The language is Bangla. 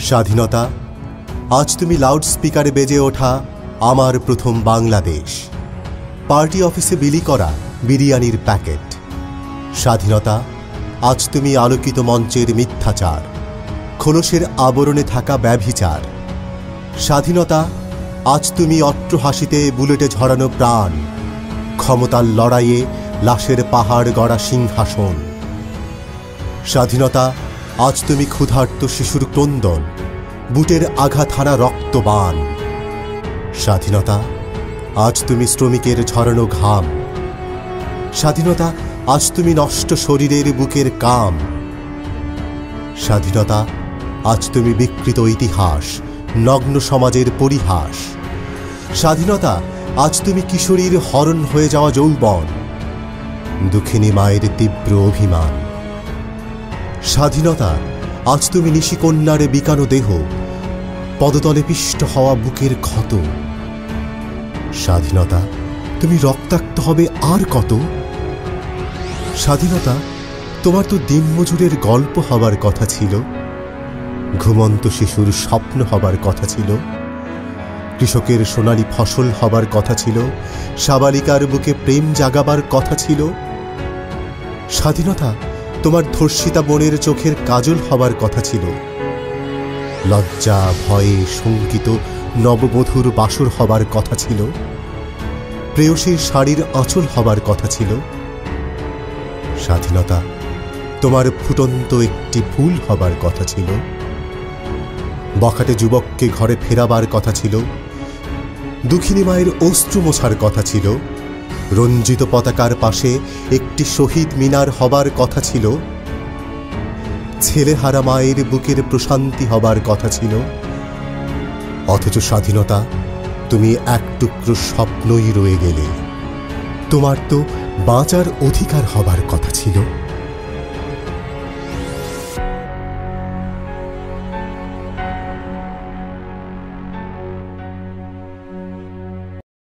স্বাধীনতা আজ তুমি লাউডস্পিকারে বেজে ওঠা আমার প্রথম বাংলাদেশ, পার্টি অফিসে বিলি করা বিরিয়ানির প্যাকেট। স্বাধীনতা আজ তুমি আলোকিত মঞ্চের মিথ্যাচার, খোলসের আবরণে থাকা ব্যভিচার। স্বাধীনতা আজ তুমি অট্টহাসিতে বুলেটে ঝরানো প্রাণ, ক্ষমতার লড়াইয়ে লাশের পাহাড় গড়া সিংহাসন। স্বাধীনতা আজ তুমি ক্ষুধার্ত শিশুর ক্রন্দন, বুটের আঘাত হানা রক্তবান। স্বাধীনতা আজ তুমি শ্রমিকের ঝরানো ঘাম। স্বাধীনতা আজ তুমি নষ্ট শরীরের বুকের কাম। স্বাধীনতা আজ তুমি বিকৃত ইতিহাস, নগ্ন সমাজের পরিহাস। স্বাধীনতা আজ তুমি কিশোরীর হরণ হয়ে যাওয়া যৌবন, দুঃখিনী মায়ের তীব্র অভিমান। স্বাধীনতা আজ তুমি নিশিকন্যার বিকানো দেহ, পদতলে পিষ্ট হওয়া বুকের ক্ষত। স্বাধীনতা তুমি রক্তাক্ত হবে আর কত। স্বাধীনতা তোমার তো দিনমজুরের গল্প হবার কথা ছিল, ঘুমন্ত শিশুর স্বপ্ন হবার কথা ছিল, কৃষকের সোনালী ফসল হবার কথা ছিল, সাবালিকার বুকে প্রেম জাগাবার কথা ছিল। স্বাধীনতা তোমার ধর্ষিতা বোনের চোখের কাজল হবার কথা ছিল, লজ্জা ভয়ে শঙ্কিত নববধূর বাসর হবার কথা ছিল, প্রেয়সীর শাড়ির আঁচল হবার কথা ছিল। স্বাধীনতা তোমার ফুটন্ত একটি ফুল হবার কথা ছিল, বখাটে যুবককে ঘরে ফেরাবার কথা ছিল, দুঃখিনী মায়ের অশ্রু মোছার কথা ছিল, রঞ্জিত পতাকার পাশে একটি শহীদ মিনার হবার কথা ছিল, ছেলেহারা মায়ের বুকের প্রশান্তি হবার কথা ছিল। অথচ স্বাধীনতা তুমি এক টুকরো স্বপ্নই রয়ে গেলে, তোমার তো বাঁচার অধিকার হবার কথা ছিল।